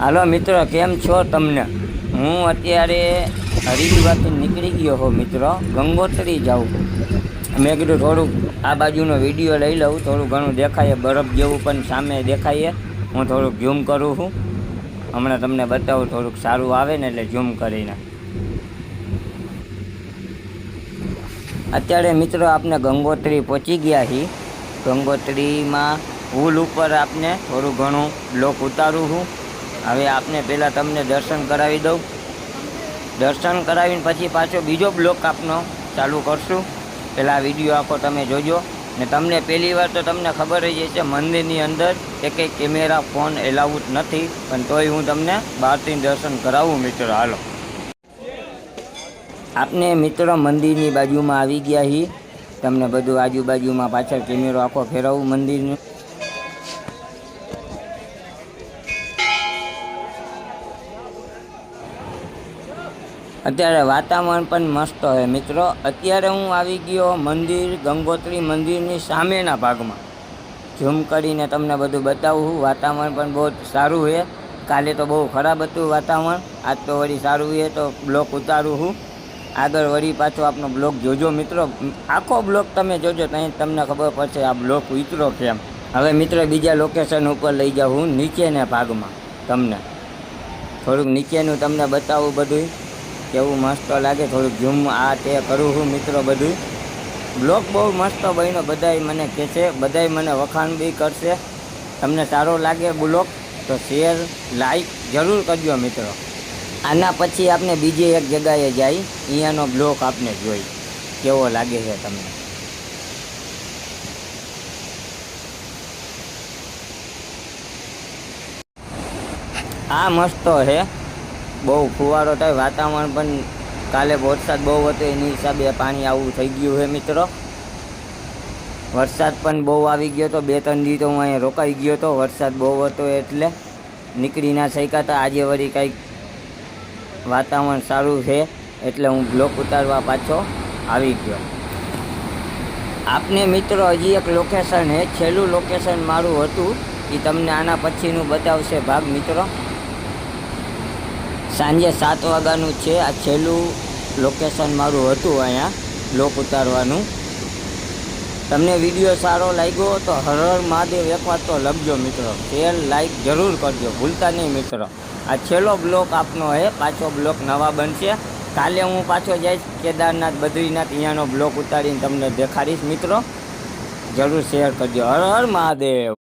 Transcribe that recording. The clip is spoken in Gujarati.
હાલો મિત્રો, કેમ છો તમને? હું અત્યારે હરિદ્વારથી નીકળી ગયો હો મિત્રો, ગંગોત્રી જાઉં. મેં કીધું થોડુંક આ બાજુનો વિડીયો લઈ લઉં, થોડું ઘણું દેખાય બરફ જેવું પણ સામે દેખાય. હું થોડુંક ઝૂમ કરું છું, હમણાં તમને બતાવું, થોડુંક સારું આવે ને એટલે ઝૂમ કરીને. અત્યારે મિત્રો આપણે ગંગોત્રી પહોંચી ગયા છીએ. ગંગોત્રીમાં પુલ ઉપર આપને થોડું ઘણું બ્લોક ઉતારું છું. હવે આપને પહેલાં તમને દર્શન કરાવી દઉં. દર્શન કરાવીને પછી પાછો બીજો બ્લોક આપનો ચાલુ કરશું. પહેલાં આ વિડીયો આખો તમે જોજો. ને તમને પહેલી વાર તો તમને ખબર જ છે, મંદિરની અંદર કંઈ કેમેરા ફોન એલાઉડ નથી, પણ તોય હું તમને બહારથી દર્શન કરાવું મિત્રો. હાલો, આપને મિત્રો મંદિરની બાજુમાં આવી ગયા છીએ. તમને બધું આજુબાજુમાં પાછળ કેમેરો આખો ફેરવું મંદિરનું. અત્યારે વાતાવરણ પણ મસ્ત હોય મિત્રો. અત્યારે હું આવી ગયો મંદિર, ગંગોત્રી મંદિરની સામેના ભાગમાં. ઝૂમ કરીને તમને બધું બતાવું. વાતાવરણ પણ બહુ સારું છે. કાલે તો બહુ ખરાબ હતું વાતાવરણ, આજ તો વળી સારું છે, તો બ્લોક ઉતારું છું. આગળ વળી પાછો આપનો બ્લોક જોજો મિત્રો, આખો બ્લોક તમે જોજો, ત્યાં તમને ખબર પડશે આ બ્લોક ઉતરો કેમ. હવે મિત્રો બીજા લોકેશન ઉપર લઈ જાઉં હું, નીચેના ભાગમાં. તમને થોડુંક નીચેનું તમને બતાવું બધું કેવું મસ્ત લાગે. થોડુંક ઝૂમ આ તે કરું છું મિત્રો. બધું બ્લોગ બહુ મસ્ત બન્યો, બધાય મને કહે છે, બધાય મને વખાણ બી કરશે. તમને સારો લાગે બ્લોગ તો શેર લાઈક જરૂર કરજો મિત્રો. આના પછી આપણે બીજી એક જગ્યાએ જાય, અહીંયાનો બ્લોગ આપને જોઈ કેવો લાગે છે તમને. આ મસ્ત છે, બહુ ફુવારો થાય. વાતાવરણ પણ કાલે વરસાદ બહુ હતો, એની હિસાબે પાણી આવું થઈ ગયું છે મિત્રો. વરસાદ પણ બહુ આવી ગયો હતો, 2-3 દી તો હું અહીંયા રોકાઈ ગયો હતો. વરસાદ બહુ હતો એટલે નીકળી ના શક્યા હતા. આજે વળી કંઈક વાતાવરણ સારું છે એટલે હું બ્લોક ઉતારવા પાછો આવી ગયો. આપને મિત્રો હજી એક લોકેશન છે, છેલ્લું લોકેશન મારું હતું એ તમને આના પછીનું બતાવશે ભાગ મિત્રો. સાંજે 7 વાગ્યાનું છે. આ છેલ્લું લોકેશન મારું હતું અહીંયા બ્લોક ઉતારવાનું. તમને વિડીયો સારો લાગ્યો તો હર હર મહાદેવ એક વાત તો લખજો મિત્રો. શેર લાઈક જરૂર કરજો, ભૂલતા નહીં મિત્રો. આ છેલ્લો બ્લોક આપનો છે, પાછો બ્લોક નવા બનશે. કાલે હું પાછો જઈશ કેદારનાથ, બદ્રીનાથ, અહીંયાનો બ્લોક ઉતારીને તમને દેખાડીશ મિત્રો. જરૂર શેર કરજો. હર હર મહાદેવ.